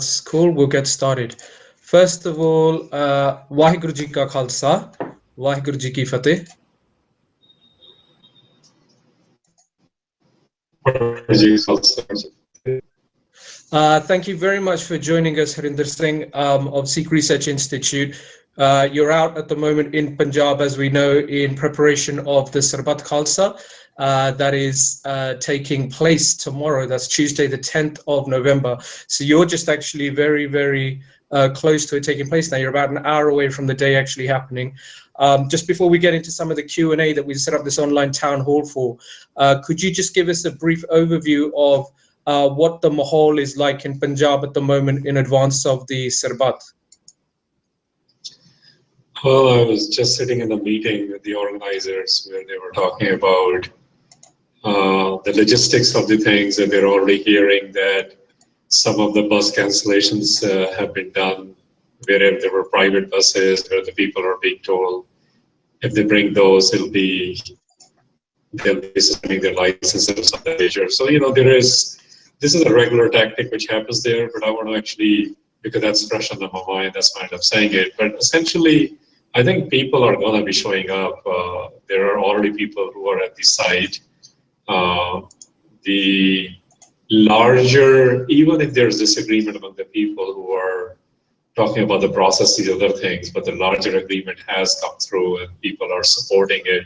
That's cool. We'll get started. First of all, Waheguru Ji Ka Khalsa, Waheguru Ji Ki Fateh. Thank you very much for joining us, Harinder Singh of Sikh Research Institute. You're out at the moment in Punjab, as we know, in preparation of the Sarbat Khalsa that is taking place tomorrow. That's Tuesday, the 10th of November. So you're just actually very, very close to it taking place now. You're about an hour away from the day actually happening. Just before we get into some of the Q&A that we set up this online town hall for, could you just give us a brief overview of what the mahal is like in Punjab at the moment in advance of the Sarbat? Well, I was just sitting in a meeting with the organizers where they were talking about the logistics of the things, and they're already hearing that some of the bus cancellations have been done wherever there were private buses where the people are being told if they bring those, they'll be suspending their licenses of that nature. So, this is a regular tactic which happens there, but I want to actually, because that's fresh on my mind, that's why I'm saying it. But essentially, I think people are going to be showing up. There are already people who are at the site. The larger, even if there's disagreement among the people who are talking about the process, these other things, but the larger agreement has come through and people are supporting it,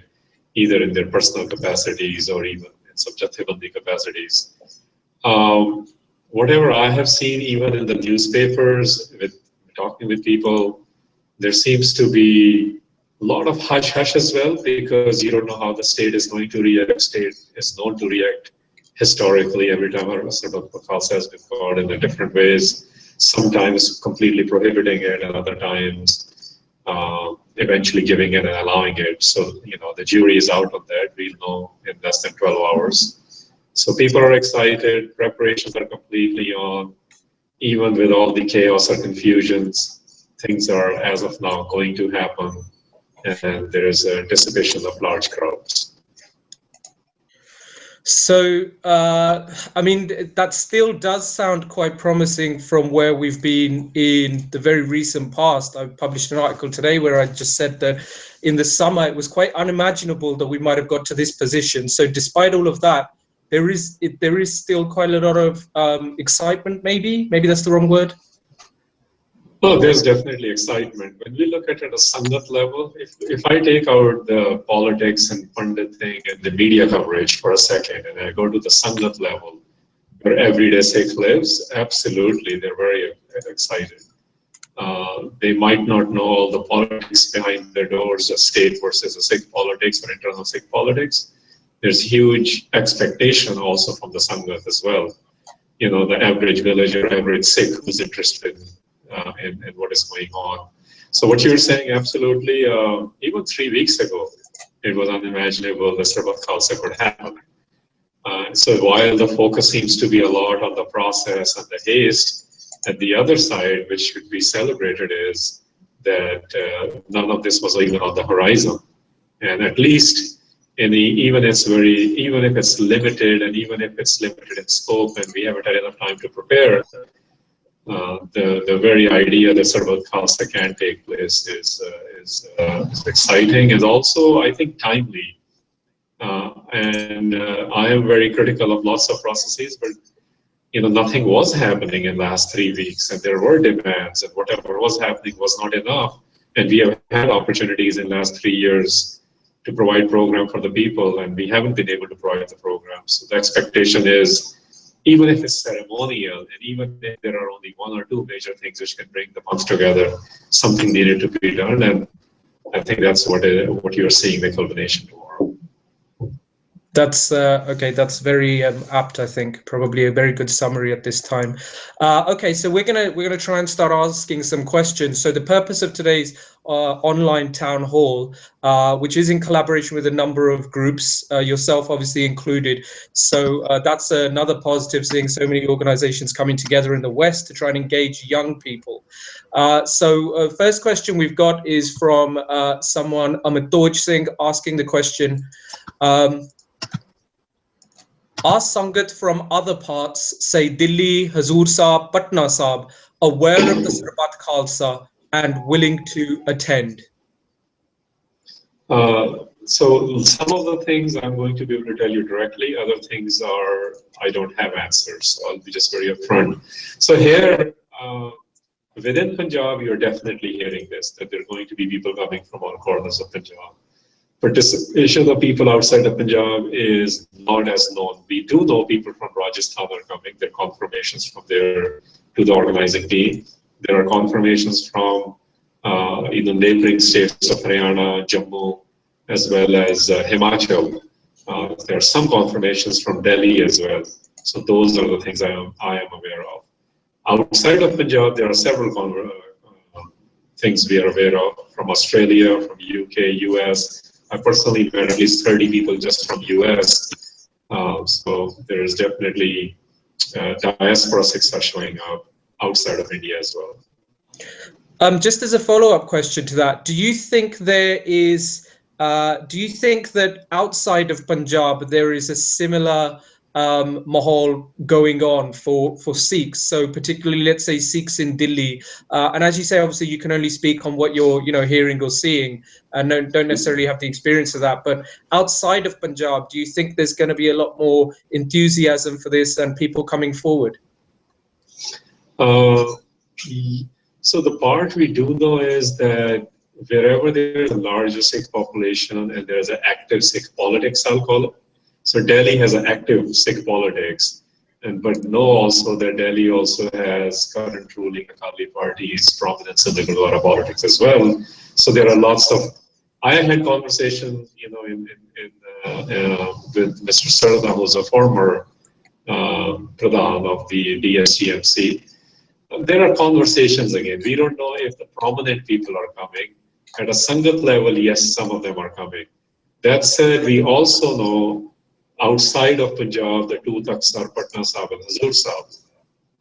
either in their personal capacities or even in subjectivity capacities. Whatever I have seen, even in the newspapers, with talking with people, there seems to be a lot of hush-hush as well, because you don't know how the state is going to react. State is known to react historically every time a Sarbat Khalsa has been called in different ways, sometimes completely prohibiting it and other times eventually giving it and allowing it. So, the jury is out on that. We'll know in less than 12 hours. So people are excited, preparations are completely on, even with all the chaos or confusions, things are, as of now, going to happen, and there is anticipation of large crowds. So, I mean, that still does sound quite promising from where we've been in the very recent past. I published an article today where I just said that in the summer, it was quite unimaginable that we might have got to this position. So despite all of that, there is still quite a lot of excitement, maybe that's the wrong word. Well, there's definitely excitement. When we look at it at a Sangat level, if I take out the politics and pundit thing and the media coverage for a second, and I go to the Sangat level, where everyday Sikh lives, absolutely, they're very excited. They might not know all the politics behind their doors, the state versus the Sikh politics or internal Sikh politics. There's huge expectation also from the Sangat as well. The average villager, average Sikh who's interested in what is going on. So what you're saying, absolutely, even 3 weeks ago, it was unimaginable the Sarbat Khalsa could happen. So while the focus seems to be a lot on the process and the haste, at the other side, which should be celebrated, is that none of this was even on the horizon. And at least even if it's limited, and even if it's limited in scope and we haven't had enough time to prepare, the very idea that Sarbat Khalsa can take place is exciting, and also, I think, timely. And I am very critical of lots of processes, but nothing was happening in the last 3 weeks, and there were demands, and whatever was happening was not enough. And we have had opportunities in the last 3 years to provide program for the people, and we haven't been able to provide the program. So the expectation is, even if it's ceremonial, and even if there are only 1 or 2 major things which can bring the months together, something needed to be done, and I think that's what you're seeing the culmination tomorrow. That's okay. That's very apt, I think. Probably a very good summary at this time. Okay, so we're gonna try and start asking some questions. So the purpose of today's online town hall, which is in collaboration with a number of groups, yourself obviously included. So that's another positive, seeing so many organizations coming together in the West to try and engage young people. So first question we've got is from someone, Amitoj Singh, asking the question, are Sangat from other parts, say Delhi, Hazur Sahib, Patna Sahib, aware of the Sarbat Khalsa and willing to attend? So some of the things I'm going to be able to tell you directly. Other things are I don't have answers. So I'll be just very upfront. So here within Punjab, you're definitely hearing this, that there are going to be people coming from all corners of Punjab. Participation of people outside of Punjab is not as known. We do know people from Rajasthan are coming. There are confirmations from there to the organizing team. There are confirmations from neighboring states of Haryana, Jammu, as well as Himachal. There are some confirmations from Delhi as well. So those are the things I am aware of. Outside of Punjab, there are several things we are aware of from Australia, from UK, US. I personally met at least 30 people just from US. So there is definitely diaspora Sikhs are showing up outside of India as well. Just as a follow-up question to that, do you think there is, do you think that outside of Punjab there is a similar mahal going on for Sikhs? So particularly, let's say Sikhs in Delhi, and as you say, obviously you can only speak on what you're hearing or seeing, and don't necessarily have the experience of that. But outside of Punjab, do you think there's going to be a lot more enthusiasm for this and people coming forward? So the part we do know is that wherever there's a larger Sikh population and there's an active Sikh politics, I'll call it. So Delhi has an active Sikh politics, but know also that Delhi also has current ruling Akali Party's prominence in the Gurdwara politics as well. So there are lots of. I had conversations, with Mr. Sarda, who's a former Pradhan of the DSGMC. There are conversations again. We don't know if the prominent people are coming. At a Sangat level, yes, some of them are coming. That said, we also know outside of Punjab, the two Takhts are Patna Sahib and Hazur Sahib.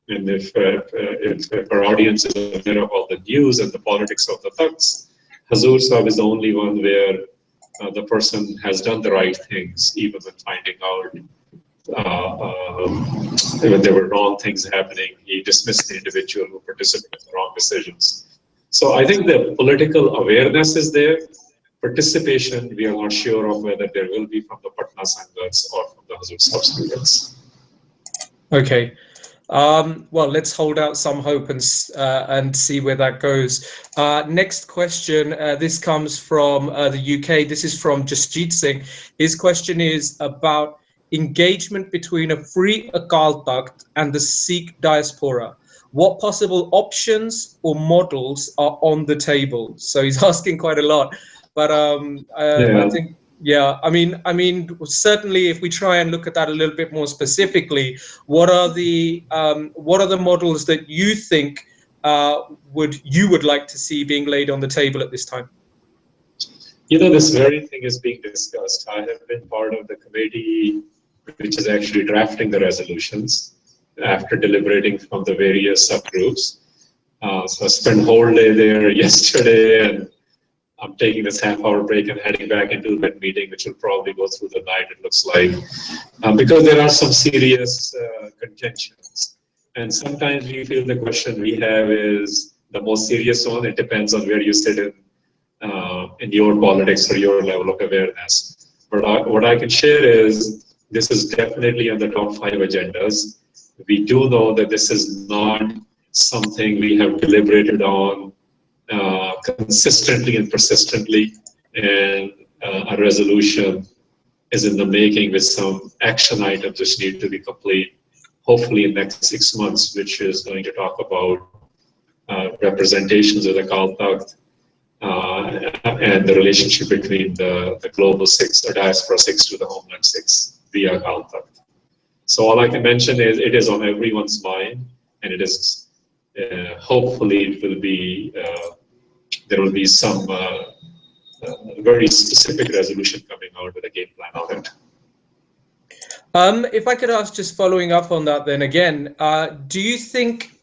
And if our audience is aware of all the news and the politics of the Takhts, Hazur Sahib is the only one where the person has done the right things, even when finding out when there were wrong things happening. He dismissed the individual who participated in the wrong decisions. So I think the political awareness is there. Participation, we are not sure of whether there will be from the Patna Sangats or from the Hazur Sahib Sangats. Okay. Well, let's hold out some hope and see where that goes. Next question. This comes from the UK. This is from Jasjit Singh. His question is about engagement between a free Akal Takht and the Sikh diaspora. What possible options or models are on the table? So he's asking quite a lot, but I think, yeah, I mean, certainly if we try and look at that a little bit more specifically, what are the models that you think you would like to see being laid on the table at this time? This very thing is being discussed. I have been part of the committee which is actually drafting the resolutions after deliberating from the various subgroups. So I spent a whole day there yesterday, and I'm taking this half-hour break and heading back into that meeting, which will probably go through the night, it looks like, because there are some serious contentions. And sometimes we feel the question we have is the most serious one. It depends on where you sit in your politics or your level of awareness. But what I can share is this is definitely on the top 5 agendas. We do know that this is not something we have deliberated on consistently and persistently, and a resolution is in the making with some action items which need to be complete, hopefully in the next 6 months, which is going to talk about representations of the Akal Takht and the relationship between the global Sikhs or diaspora Sikhs to the homeland Sikhs via Akal Takht. So all I can mention is it is on everyone's mind, and it is hopefully it will be there will be some very specific resolution coming out with a game plan on it. If I could ask, just following up on that, then again, do you think,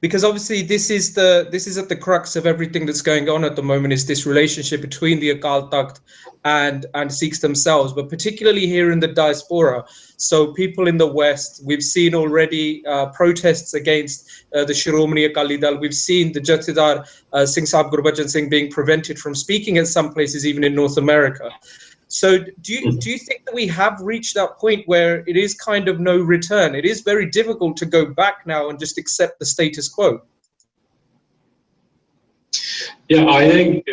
because obviously this is at the crux of everything that's going on at the moment, is this relationship between the Akal Takht and Sikhs themselves, but particularly here in the diaspora. So people in the West, we've seen already protests against the Shiromani Akali Dal. We've seen the Jathedar Singh Sahib Gurbachan Singh being prevented from speaking at some places, even in North America. So do you think that we have reached that point where it is kind of no return? It is very difficult to go back now and just accept the status quo. Yeah, I think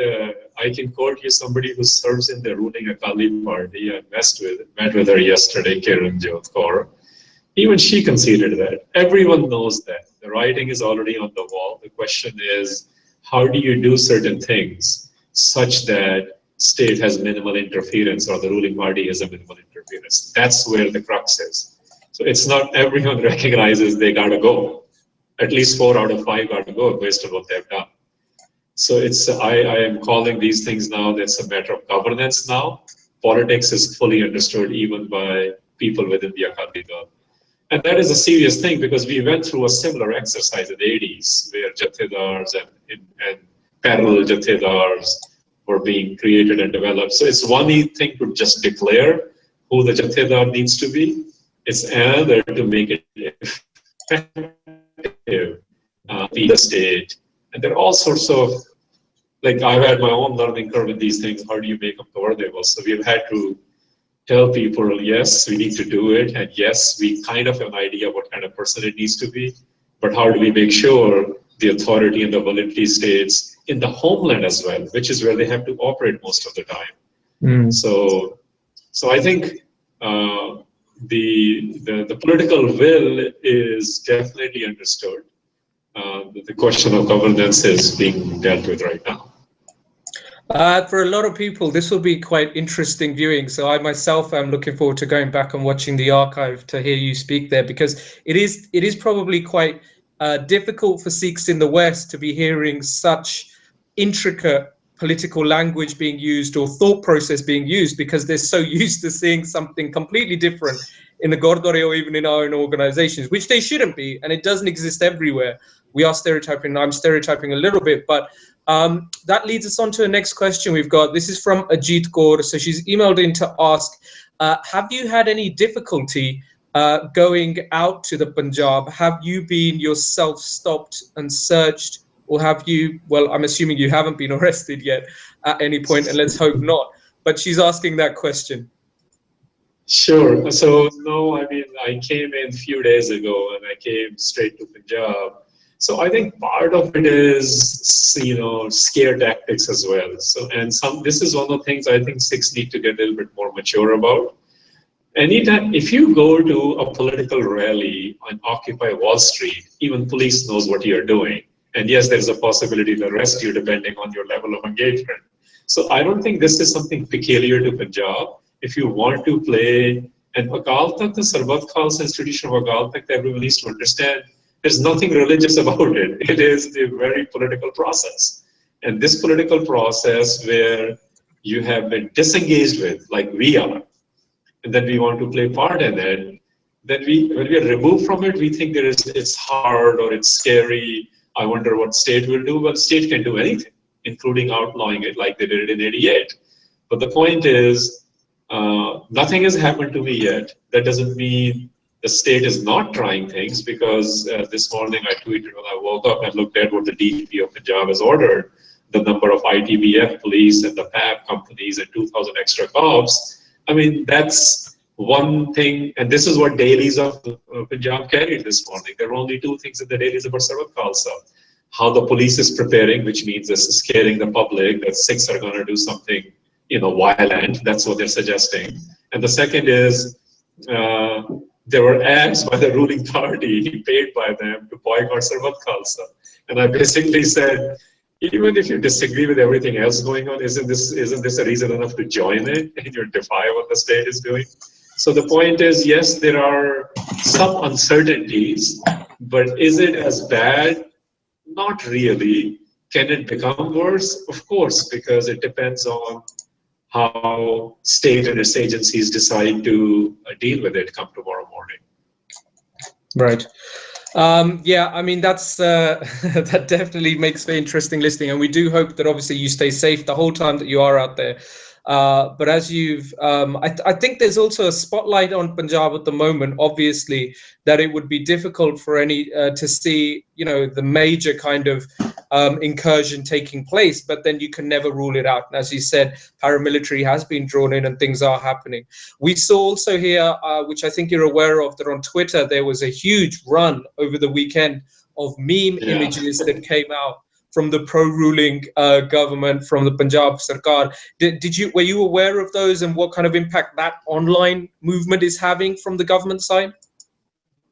I can quote you somebody who serves in the ruling Akali party. I met with her yesterday, Kiranjot Kaur. Even she conceded that. Everyone knows that. The writing is already on the wall. The question is, how do you do certain things such that state has minimal interference or the ruling party has a minimal interference? That's where the crux is. So it's not everyone recognizes they gotta go. At least 4 out of 5 gotta go based on what they've done. So it's I am calling these things now, that's a matter of governance now. Politics is fully understood even by people within the Akali Dal. And that is a serious thing because we went through a similar exercise in the 80s where Jathedars and parallel Jathedars were being created and developed. So it's one thing to just declare who the Jathedar needs to be. It's another to make it effective, be the state. And there are all sorts of, like I've had my own learning curve with these things. How do you make them coordinable? So we've had to tell people, yes, we need to do it. And yes, we kind of have an idea what kind of person it needs to be. But how do we make sure the authority and the validity stays in the homeland as well, which is where they have to operate most of the time. So I think the political will is definitely understood. The question of governance is being dealt with right now. For a lot of people, this will be quite interesting viewing. So I myself am looking forward to going back and watching the archive to hear you speak there, because it is probably quite difficult for Sikhs in the West to be hearing such intricate political language being used or thought process being used, because they're so used to seeing something completely different in the Gurdwara or even in our own organizations, which they shouldn't be, and it doesn't exist everywhere. We are stereotyping. I'm stereotyping a little bit, but that leads us on to the next question we've got. This is from Ajit Kaur. So she's emailed in to ask, have you had any difficulty going out to the Punjab? Have you been yourself stopped and searched, or have you, well, I'm assuming you haven't been arrested yet at any point, and let's hope not. But she's asking that question. Sure. So no, I mean, I came in a few days ago and I came straight to Punjab. So I think part of it is, you know, scare tactics as well. So, and this is one of the things I think Sikhs need to get a little bit more mature about. Anytime, if you go to a political rally on Occupy Wall Street, even police knows what you're doing. And yes, there's a possibility to arrest you depending on your level of engagement. So I don't think this is something peculiar to Punjab. If you want to play, and Akal Takht, the Sarbat Khalsa institution of Akal Takht, everyone needs to understand, there's nothing religious about it. It is a very political process. And this political process where you have been disengaged with, like we are, and then we want to play part in it, then when we are removed from it, we think it's hard or it's scary. I wonder what state will do. Well, state can do anything, including outlawing it like they did it in '88. But the point is, nothing has happened to me yet. That doesn't mean the state is not trying things, because this morning I tweeted when I woke up and looked at what the DGP of Punjab has ordered, the number of ITBF police and the PAP companies and 2,000 extra cops. I mean, that's one thing, and this is what dailies of Punjab carried this morning. There were only 2 things in the dailies about Sarbat Khalsa. How the police is preparing, which means it's scaring the public that Sikhs are going to do something, you know, violent. That's what they're suggesting. And the second is, there were ads by the ruling party paid by them to boycott Sarbat Khalsa. And I basically said, even if you disagree with everything else going on, isn't this a reason enough to join it and you defy what the state is doing? So the point is, yes, there are some uncertainties, but is it as bad? Not really. Can it become worse? Of course, because it depends on how state and its agencies decide to deal with it come tomorrow morning. Right. Yeah, I mean, that's that definitely makes for interesting listening, and we do hope that obviously you stay safe the whole time that you are out there. But as you've, I think there's also a spotlight on Punjab at the moment, obviously, that it would be difficult for any to see, you know, the major kind of incursion taking place, but then you can never rule it out. And as you said, paramilitary has been drawn in and things are happening. We saw also here, which I think you're aware of, that on Twitter, there was a huge run over the weekend of meme images that came out from the pro-ruling government, from the Punjab Sarkar. Were you aware of those and what kind of impact that online movement is having from the government side?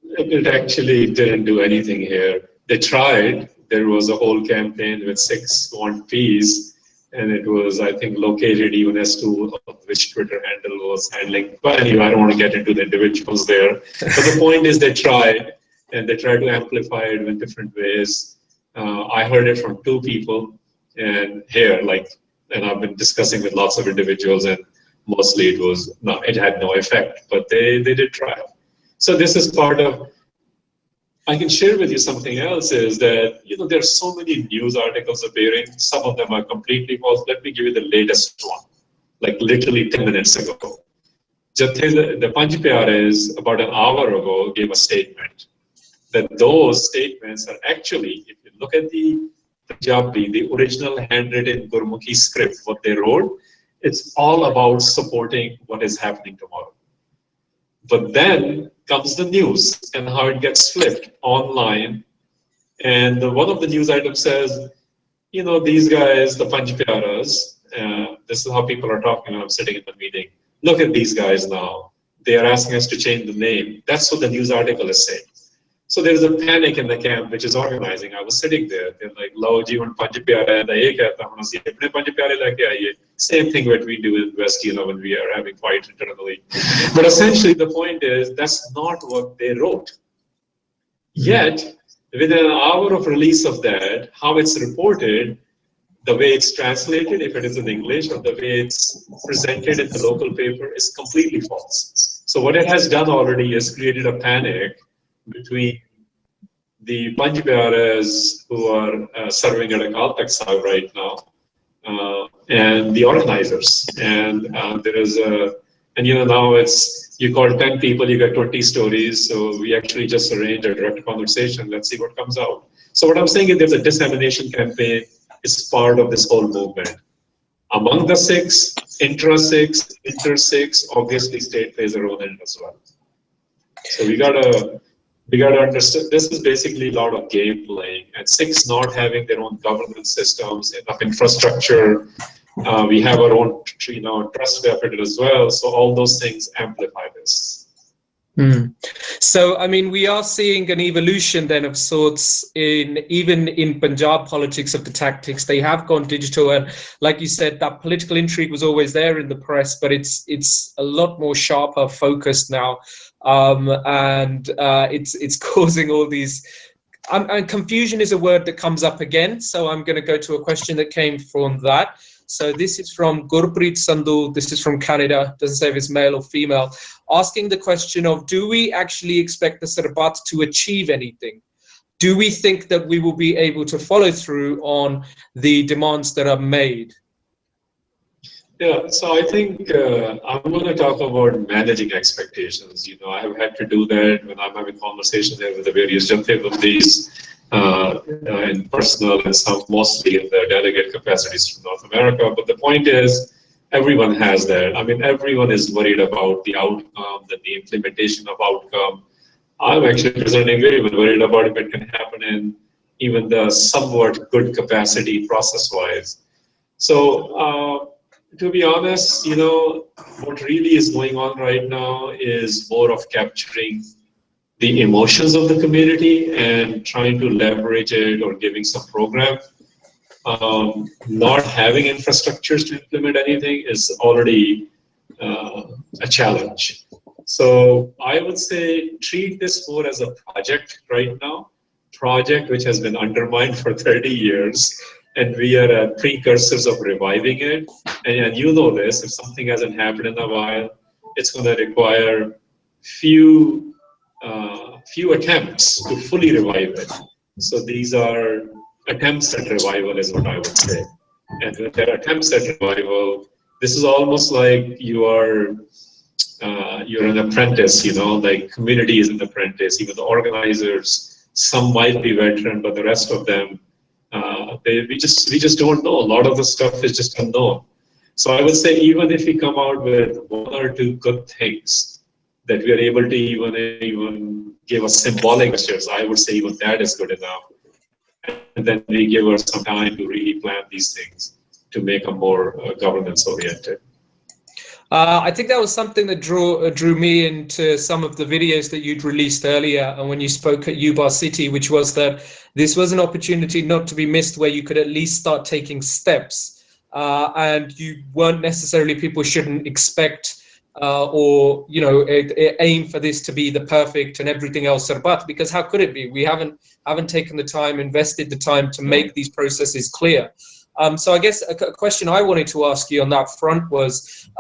It actually didn't do anything here. They tried. There was a whole campaign with Sikhs Want Peace, and it was, I think, located even as to which Twitter handle was handling. But anyway, I don't want to get into the individuals there. But the point is they tried, and they tried to amplify it in different ways. I heard it from two people, and here, and I've been discussing with lots of individuals, and mostly it had no effect, but they did try. So this is part of, I can share with you something else is that, you know, there's so many news articles appearing. Some of them are completely false. Let me give you the latest one, like literally 10 minutes ago. The Panj Pyares about an hour ago gave a statement that those statements are actually, if you look at the Punjabi, the original handwritten Gurmukhi script, what they wrote, it's all about supporting what is happening tomorrow. But then comes the news and how it gets flipped online. And one of the news items says, you know, these guys, the Panj Pyaras, this is how people are talking when I'm sitting in the meeting. Look at these guys now. They are asking us to change the name. That's what the news article is saying. So there's a panic in the camp which is organizing. I was sitting there. They're like, "Lao ji, un Panj Pyare hai, ye kehta hu, assi apne Panj Pyare leke aaye." Same thing what we do in West, you know, when we are having fight internally. But essentially, the point is that's not what they wrote. Yet, within an hour of release of that, how it's reported, the way it's translated, if it is in English, or the way it's presented in the local paper is completely false. So what it has done already is created a panic between the Panj Pyares who are serving at Akal Takht Sahib right now and the organizers. And there is and you know, now it's, you call 10 people, you get 20 stories. So we actually just arranged a direct conversation. Let's see what comes out. So what I'm saying is there's a dissemination campaign. It's part of this whole movement. Among the Sikhs, intra-Sikhs, inter-Sikhs, obviously state plays a role in it as well. So we gotta understand, this is basically a lot of game playing, and Sikhs not having their own governance systems, enough infrastructure. We have our own, you know, trust capital as well. So all those things amplify this. So, I mean, we are seeing an evolution then of sorts even in Punjab politics of the tactics. They have gone digital, and like you said, that political intrigue was always there in the press, but it's a lot more sharper focused now, and it's causing all these. And confusion is a word that comes up again. So I'm going to go to a question that came from that. So this is from Gurpreet Sandhu. This is from Canada. Doesn't say if it's male or female. Asking the question of, do we actually expect the Sarbat to achieve anything? Do we think that we will be able to follow through on the demands that are made? Yeah, so I think I'm going to talk about managing expectations. You know, I have had to do that when I'm having conversations there with the various Jathebandis in personal and some mostly in the delegate capacities from North America. But the point is, everyone has that. I mean, everyone is worried about the outcome, the implementation of outcome. I'm actually personally very worried about if it can happen in even the somewhat good capacity process-wise. So, to be honest, you know, what really is going on right now is more of capturing the emotions of the community and trying to leverage it or giving some program. Not having infrastructures to implement anything is already a challenge. So I would say treat this more as a project right now, project which has been undermined for 30 years. and we are precursors of reviving it. And you know this, if something hasn't happened in a while, it's going to require few attempts to fully revive it. So these are attempts at revival is what I would say. And when there are attempts at revival, this is almost like you're an apprentice, you know, like community is an apprentice, even the organizers, some might be veteran, but the rest of them, we just don't know. A lot of the stuff is just unknown. So I would say even if we come out with one or two good things that we are able to even give us symbolic gestures, I would say even that is good enough. And then we give us some time to really plan these things to make them more governance oriented. I think that was something that drew me into some of the videos that you'd released earlier, and when you spoke at Yuba City, which was that this was an opportunity not to be missed, where you could at least start taking steps, and you weren't necessarily, people shouldn't expect or aim for this to be the perfect and everything else Sarbat, because how could it be? We haven't taken the time, invested the time to make these processes clear. So I guess a question I wanted to ask you on that front was,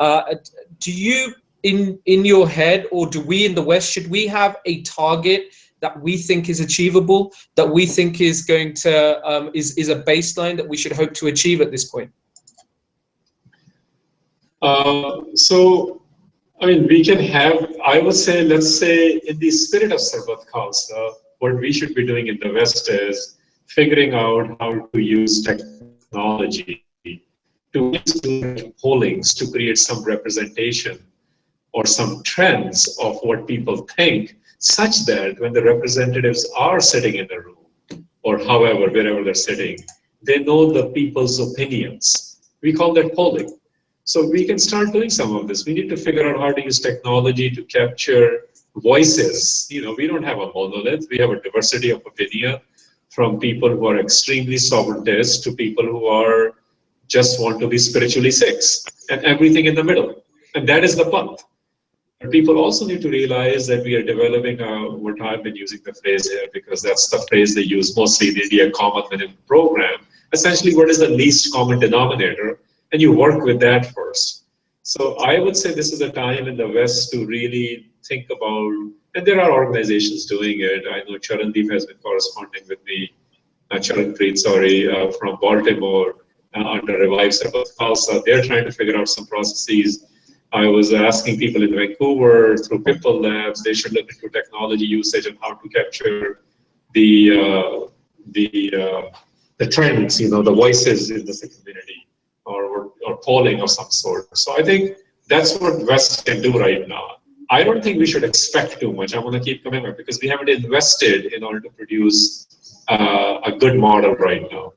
do you, in your head, or do we in the West, should we have a target that we think is achievable, that we think is going to, is a baseline that we should hope to achieve at this point? So, I mean, we can have, I would say, let's say, in the spirit of Sarbat Khalsa, what we should be doing in the West is figuring out how to use technology to use pollings to create some representation or some trends of what people think, such that when the representatives are sitting in the room, or however, wherever they're sitting, they know the people's opinions. We call that polling. So we can start doing some of this. We need to figure out how to use technology to capture voices. You know, we don't have a monolith. We have a diversity of opinion, from people who are extremely sovereigntist to people who are just want to be spiritually Sikhs, and everything in the middle. And that is the path. But people also need to realize that we are developing what I've been using the phrase here, because that's the phrase they use mostly in India, common minimum program. Essentially, what is the least common denominator? And you work with that first. So I would say this is a time in the West to really think about, and there are organizations doing it. I know Charandeep has been corresponding with me, Charanpreet, from Baltimore, under Revive Sarbat Khalsa. They're trying to figure out some processes. I was asking people in Vancouver through Pipple Labs, they should look into technology usage and how to capture the trends, you know, the voices in the Sikh community, or polling of some sort. So I think that's what West can do right now. I don't think we should expect too much. I want to keep coming back, because we haven't invested in order to produce a good model right now.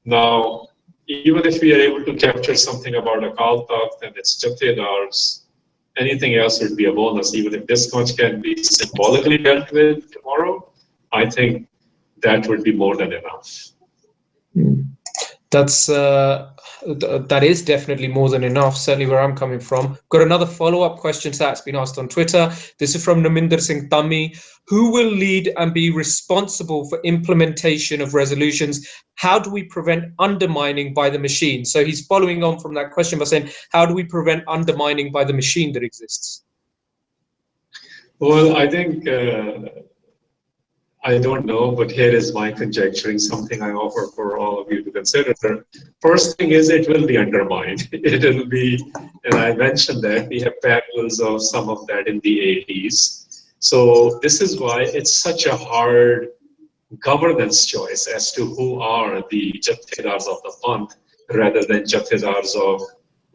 Now, even if we are able to capture something about Akal Takht and its Jathedars, anything else would be a bonus. Even if this much can be symbolically dealt with tomorrow, I think that would be more than enough. That is definitely more than enough, certainly where I'm coming from. Got another follow-up question that's been asked on Twitter. This is from Harinder Singh Tammi. Who will lead and be responsible for implementation of resolutions? How do we prevent undermining by the machine? So he's following on from that question by saying, how do we prevent undermining by the machine that exists? Well, I think, I don't know, but here is my conjecturing, something I offer for all of you to consider. First thing is, it will be undermined. It will be, and I mentioned that we have parallels of some of that in the 80s. So this is why it's such a hard governance choice as to who are the Jathedars of the month, rather than Jathedars of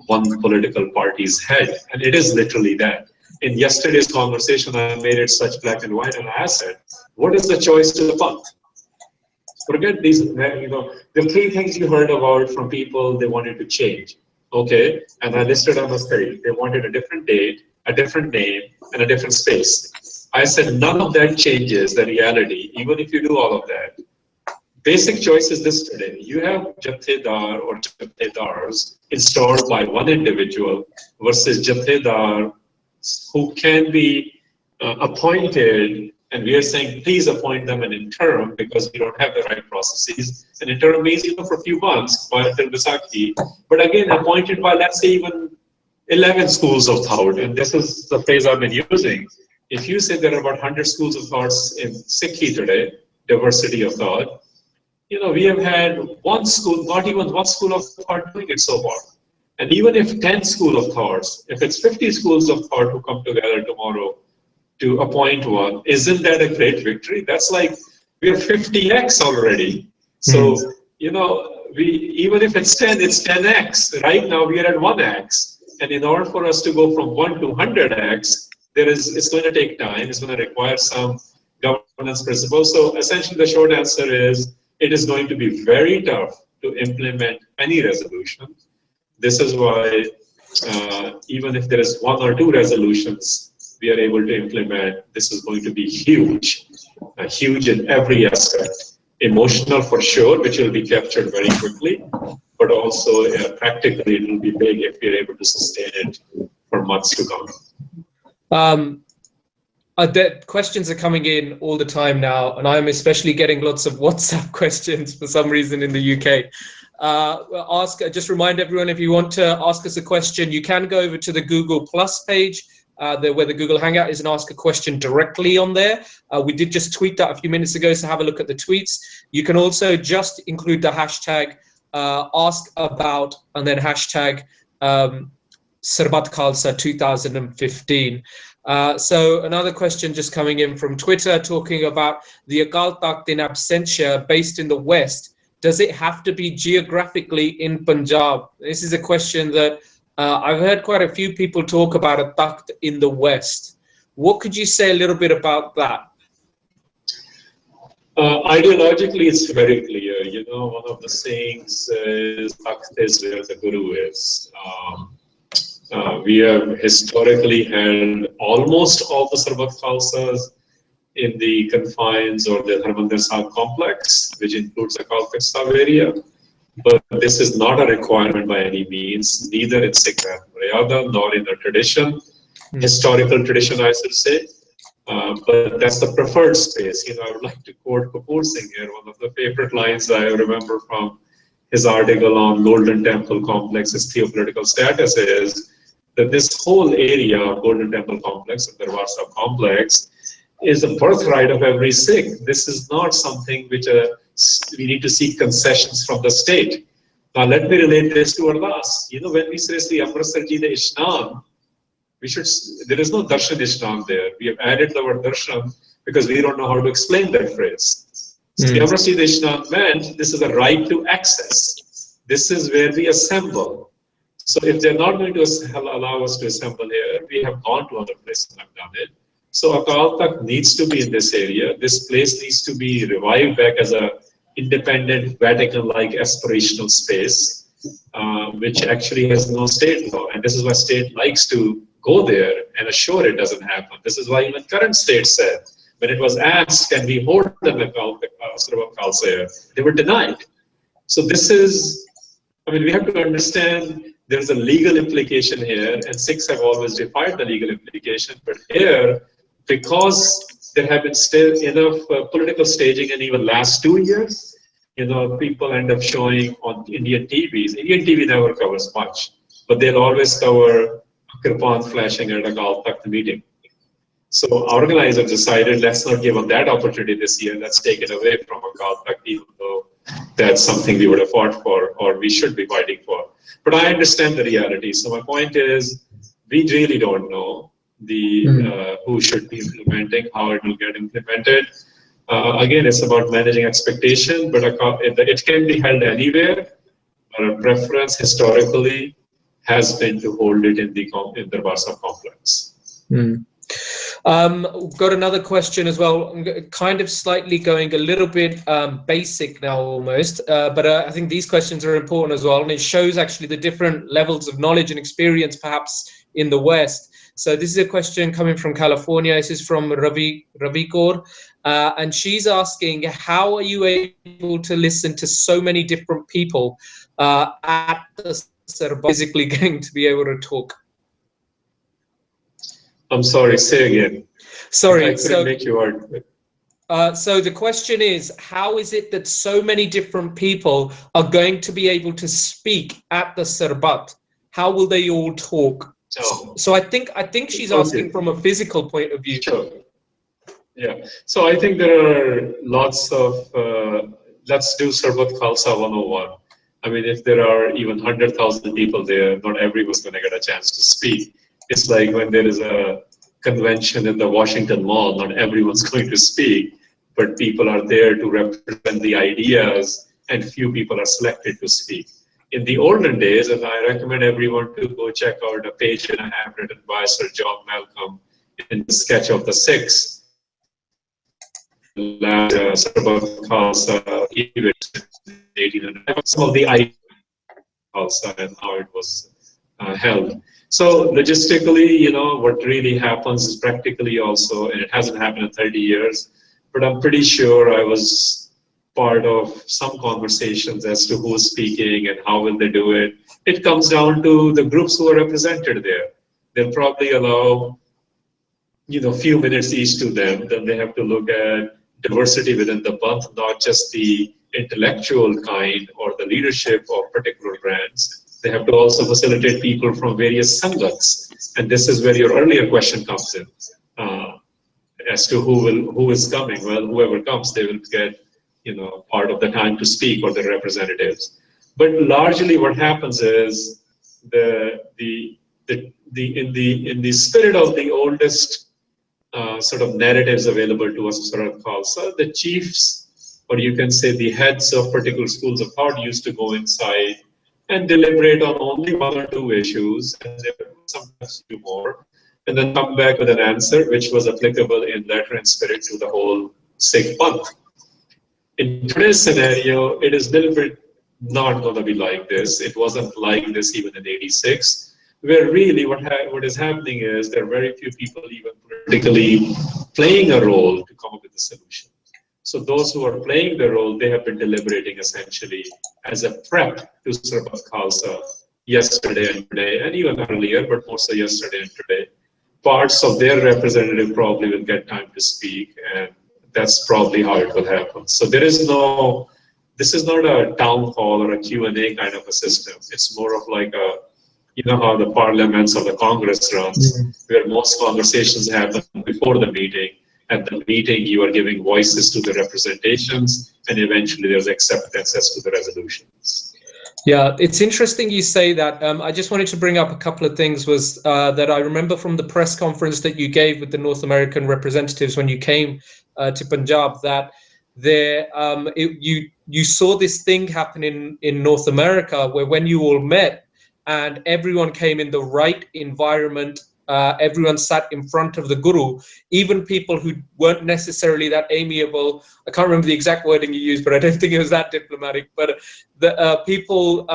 one political party's head. And it is literally that. In yesterday's conversation, I made it such black and white, and I said, what is the choice to the path? Forget these, you know, the three things you heard about from people they wanted to change. Okay, and I listed on the three. They wanted a different date, a different name, and a different space. I said none of that changes the reality, even if you do all of that. Basic choice is this today. You have Jathedar or Jathedars installed by one individual versus Jathedar who can be appointed And we are saying, please appoint them an interim because we don't have the right processes. An interim means even for a few months, until Visakhi. But again, appointed by, let's say, even 11 schools of thought. And this is the phrase I've been using. If you say there are about 100 schools of thoughts in Sikhi today, diversity of thought, we have had one school, not even one school of thought doing it so far. And even if 10 school of thoughts, if it's 50 schools of thought who come together tomorrow to appoint one, isn't that a great victory? That's like we're 50x already. So, even if it's 10, it's 10x. Right now we are at 1x. And in order for us to go from 1 to 100x, it's going to take time. It's going to require some governance principles. So essentially the short answer is it is going to be very tough to implement any resolution. This is why even if there is 1 or 2 resolutions we are able to implement, this is going to be huge, huge in every aspect. Emotional for sure, which will be captured very quickly, but also practically it will be big if we are able to sustain it for months to come. The questions are coming in all the time now, and I'm especially getting lots of WhatsApp questions for some reason in the UK. Just remind everyone, if you want to ask us a question, you can go over to the Google Plus page, where the Google Hangout is, and ask a question directly on there. We did just tweet that a few minutes ago, so have a look at the tweets. You can also just include the hashtag #AskAbout and then hashtag Sarbat Khalsa 2015. So another question just coming in from Twitter talking about the Akal Takht in absentia based in the West. Does it have to be geographically in Punjab? This is a question that I've heard quite a few people talk about, a Takht in the West. What could you say a little bit about that? Ideologically, it's very clear. One of the sayings is Takht is where the Guru is. We have historically had almost all the Sarbat Khalsas in the confines or the Harinder Singh complex, which includes the Akal Takht area. But this is not a requirement by any means, neither in Sikh Maryada nor in the tradition, historical tradition, I should say. But that's the preferred space. I would like to quote Kapoor Singh here. One of the favorite lines I remember from his article on Golden Temple Complex's theopolitical status is that this whole area of Golden Temple Complex and Darbar Sahib Complex is the birthright of every Sikh. This is not something which we need to seek concessions from the state. Now let me relate this to Ardas. When we say Sri Amritsar Ji the Ishnan, there is no darshan Ishnan there. We have added the word darshan because we don't know how to explain that phrase. Sri Amritsar Ji the Ishnan meant this is a right to access. This is where we assemble. So if they're not going to allow us to assemble here, we have gone to other places and have done it. So Akal Takht needs to be in this area. This place needs to be revived back as a independent, Vatican-like aspirational space, which actually has no state law. And this is why state likes to go there and assure it doesn't happen. This is why even current state said, when it was asked, can we hold them Sarbat Khalsa, they were denied. So this is, we have to understand there's a legal implication here, and Sikhs have always defied the legal implication. But here, because there have been still enough political staging in even last 2 years, people end up showing on Indian TVs. Indian TV never covers much, but they'll always cover Kirpan flashing at a Akal Takht meeting. So organizers decided, let's not give them that opportunity this year. Let's take it away from Akal Takht, even though that's something we would have fought for or we should be fighting for. But I understand the reality. So my point is, we really don't know who should be implementing, how it will get implemented. Again, it's about managing expectation, but it can be held anywhere. Our preference historically has been to hold it in the Darbar Sahib complex. Got another question as well. I'm kind of slightly going a little bit basic now almost, but I think these questions are important as well, and it shows actually the different levels of knowledge and experience perhaps in the West. So this is a question coming from California. This is from Ravi Kaur, and she's asking, how are you able to listen to so many different people at the Sarbat, physically going to be able to talk? I'm sorry, say again. Sorry, I couldn't make you out. So the question is, how is it that so many different people are going to be able to speak at the Sarbat? How will they all talk? Oh. So I think she's asking from a physical point of view. Sure. Yeah. So I think there are lots of, let's do Sarbat Khalsa 101. I mean, if there are even 100,000 people there, not everyone's going to get a chance to speak. It's like when there is a convention in the Washington Mall, not everyone's going to speak, but people are there to represent the ideas, and few people are selected to speak. In the olden days, and I recommend everyone to go check out a page and a half written by Sir John Malcolm in the sketch of the Sikhs, Sarbat Khalsa event in 1800, some of the ideas Khalsa and how it was held. So logistically, you know, what really happens is practically also, and it hasn't happened in 30 years, but I'm pretty sure I was part of some conversations as to who's speaking and how will they do it. It comes down to the groups who are represented there. They'll probably allow, you know, few minutes each to them. Then they have to look at diversity within the bunch, not just the intellectual kind or the leadership of particular brands. They have to also facilitate people from various sangats. And this is where your earlier question comes in, as to who is coming. Well, whoever comes, they will get, you know, part of the time to speak, or the representatives. But largely what happens is in the spirit of the oldest sort of narratives available to us, Sarbat Khalsa, the chiefs, or you can say the heads of particular schools of thought, used to go inside and deliberate on only one or two issues, and they would sometimes do more, and then come back with an answer which was applicable in letter and spirit to the whole Sikh Panth. In today's scenario, it is a little bit not going to be like this. It wasn't like this even in '86, where really what is happening is there are very few people even politically playing a role to come up with a solution. So those who are playing the role, they have been deliberating essentially as a prep to Sarbat Khalsa yesterday and today, and even earlier, but more so yesterday and today. Parts of their representative probably will get time to speak, and that's probably how it will happen. So there is no, this is not a town hall or a Q&A kind of a system. It's more of like a, you know how the parliaments or the Congress runs, where most conversations happen before the meeting. At the meeting, you are giving voices to the representations, and eventually there's acceptance as to the resolutions. Yeah, it's interesting you say that. I just wanted to bring up a couple of things. Was that I remember from the press conference that you gave with the North American representatives when you came to Punjab, that there you saw this thing happen in North America, where when you all met and everyone came in the right environment, everyone sat in front of the Guru, even people who weren't necessarily that amiable. I can't remember the exact wording you used, but I don't think it was that diplomatic. But the people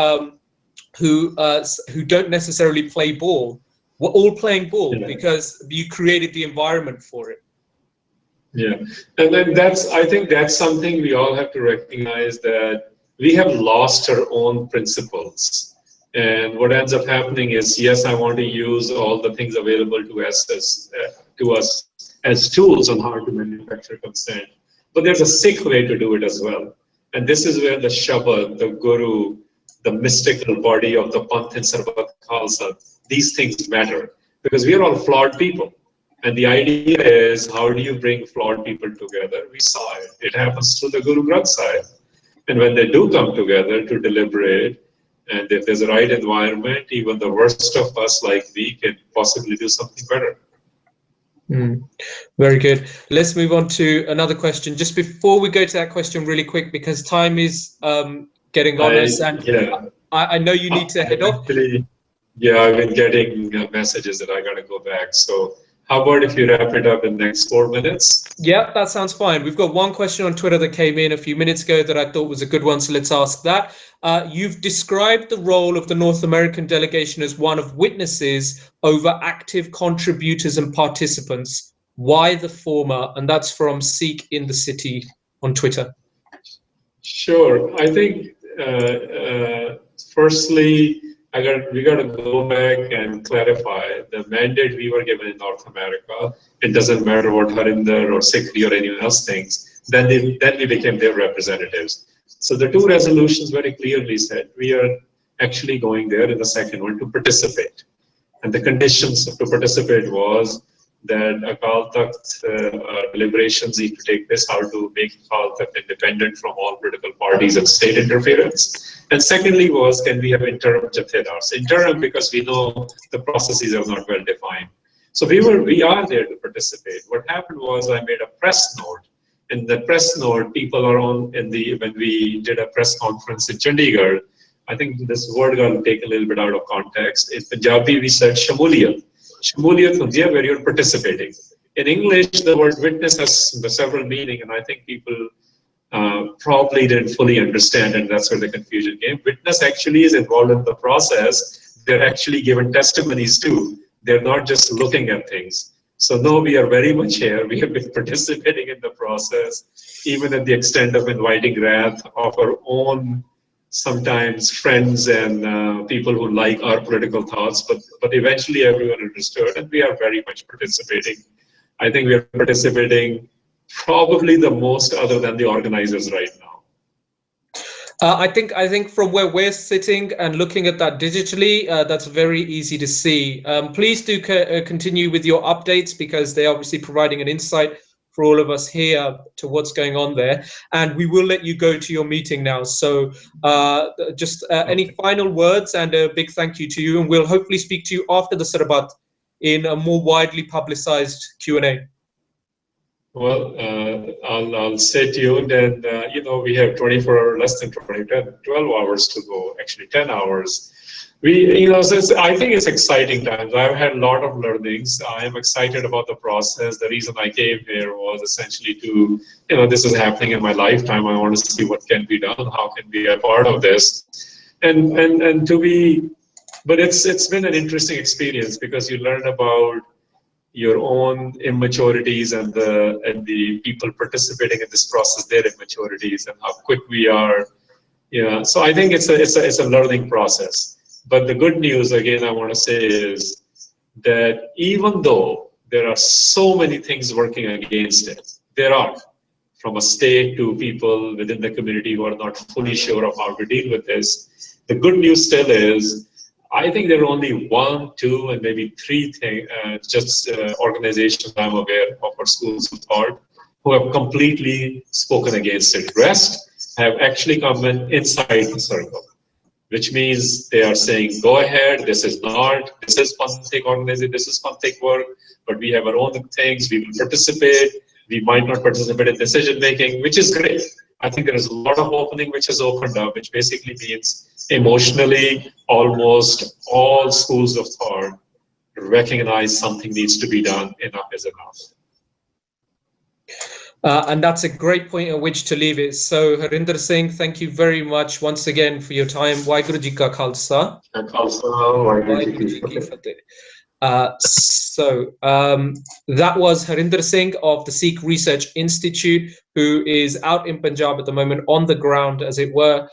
who don't necessarily play ball were all playing ball, because you created the environment for it. Yeah, and then I think that's something we all have to recognize, that we have lost our own principles. And what ends up happening is, yes, I want to use all the things available to us as tools on how to manufacture consent. But there's a Sikh way to do it as well. And this is where the Shabad, the Guru, the mystical body of the Panth and Sarbat Khalsa, these things matter. Because we are all flawed people. And the idea is, how do you bring flawed people together? We saw it. It happens through the Guru Granth Sahib. And when they do come together to deliberate, and if there's a right environment, even the worst of us, like me, can possibly do something better. Very good. Let's move on to another question. Just before we go to that question really quick, because time is getting on us, and I know you need to head off. Yeah, I've been getting messages that I got to go back. So how about if you wrap it up in the next 4 minutes? Yeah, that sounds fine. We've got one question on Twitter that came in a few minutes ago that I thought was a good one, so let's ask that. You've described the role of the North American delegation as one of witnesses over active contributors and participants. Why the former? And that's from Sikh in the City on Twitter. Sure. I think, firstly, we got to go back and clarify the mandate we were given in North America. It doesn't matter what Harinder or Sikri or anyone else thinks. Then we became their representatives. So the two resolutions very clearly said we are actually going there in the second one to participate. And the conditions to participate was that Akal Takht deliberations need to take place, how to make Akal Takht independent from all political parties and state interference. And secondly was, can we have interim jathedars? Interim because we know the processes are not well defined. So we are there to participate. What happened was I made a press note. In the press note, people are on when we did a press conference in Chandigarh, I think this word got taken a little bit out of context. In Punjabi, we said Shamuliyat. Shamuliyat was there where you're participating. In English, the word witness has several meanings, and I think people probably didn't fully understand, and that's where the confusion came. Witness actually is involved in the process. They're actually given testimonies too. They're not just looking at things. So no, we are very much here. We have been participating in the process, even at the extent of inviting wrath of our own, sometimes friends and people who like our political thoughts, but eventually everyone understood, and we are very much participating. I think we are participating probably the most other than the organizers right now. I think from where we're sitting and looking at that digitally, that's very easy to see. Please do continue with your updates because they're obviously providing an insight for all of us here to what's going on there. And we will let you go to your meeting now. So just any final words and a big thank you to you. And we'll hopefully speak to you after the Sarbat in a more widely publicized Q&A. Well, I'll stay tuned, and we have 24 less than 12 hours to go. Actually, 10 hours. So I think it's exciting times. I've had a lot of learnings. I am excited about the process. The reason I came here was essentially to, this is happening in my lifetime. I want to see what can be done. How can we be a part of this, and to be. But it's been an interesting experience because you learn about your own immaturities and the people participating in this process, their immaturities and how quick we are. So I think it's a learning process. But the good news, again, I want to say is that even though there are so many things working against it, there are, from a state to people within the community who are not fully sure of how to deal with this. The good news still is, I think there are only 1, 2, and maybe 3 organizations I'm aware of, or schools of thought, who have completely spoken against it. Rest have actually come inside the circle, which means they are saying, go ahead, this is Panthic organization, this is Panthic work, but we have our own things, we will participate, we might not participate in decision making, which is great. I think there is a lot of opening which has opened up, which basically means emotionally almost all schools of thought recognize something needs to be done, enough is enough. And that's a great point at which to leave it. So Harinder Singh, thank you very much once again for your time. Waheguru Ji Ka Khalsa. Waheguru Ji Ki Fateh. That was Harinder Singh of the Sikh Research Institute, who is out in Punjab at the moment on the ground, as it were,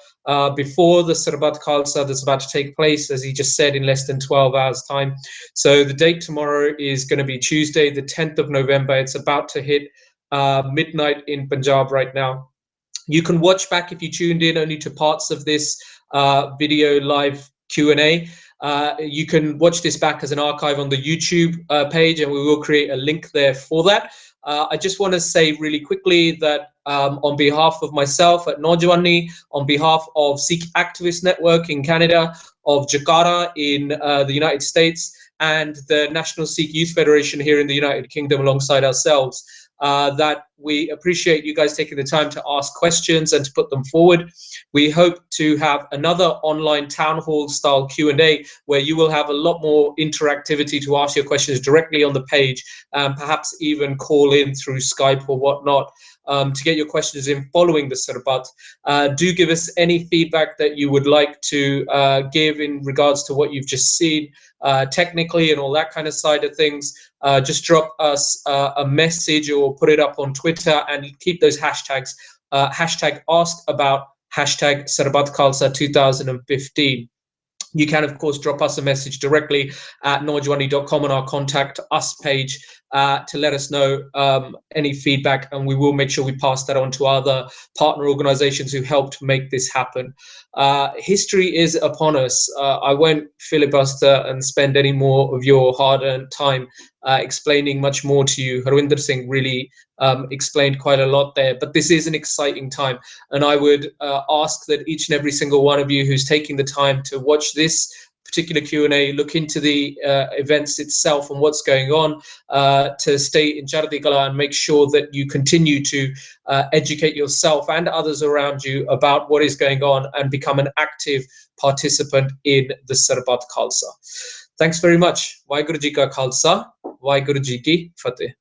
before the Sarbat Khalsa that's about to take place, as he just said, in less than 12 hours time. So the date tomorrow is going to be Tuesday, the 10th of November. It's about to hit midnight in Punjab right now. You can watch back if you tuned in only to parts of this video live Q&A. You can watch this back as an archive on the YouTube page, and we will create a link there for that. I just want to say really quickly that on behalf of myself at Naujawani, on behalf of Sikh Activist Network in Canada, of Jakara in the United States, and the National Sikh Youth Federation here in the United Kingdom alongside ourselves, that we appreciate you guys taking the time to ask questions and to put them forward. We hope to have another online town hall style Q&A where you will have a lot more interactivity to ask your questions directly on the page, perhaps even call in through Skype or whatnot to get your questions in following the Sarbat. Do give us any feedback that you would like to give in regards to what you've just seen technically and all that kind of side of things. Just drop us a message or put it up on Twitter, and keep those hashtags, hashtag ask about, hashtag Sarbat Khalsa 2015. You can, of course, drop us a message directly at naujawani.com on our contact us page to let us know any feedback, and we will make sure we pass that on to other partner organizations who helped make this happen. History is upon us. I won't filibuster and spend any more of your hard-earned time explaining much more to you. Harinder Singh really explained quite a lot there, but this is an exciting time, and I would ask that each and every single one of you who's taking the time to watch this particular Q&A look into the events itself and what's going on, to stay in Chardi Kala and make sure that you continue to educate yourself and others around you about what is going on and become an active participant in the Sarbat Khalsa. Thanks very much. Waheguru Ji Ka Khalsa, Waheguru Ji Ki Fateh.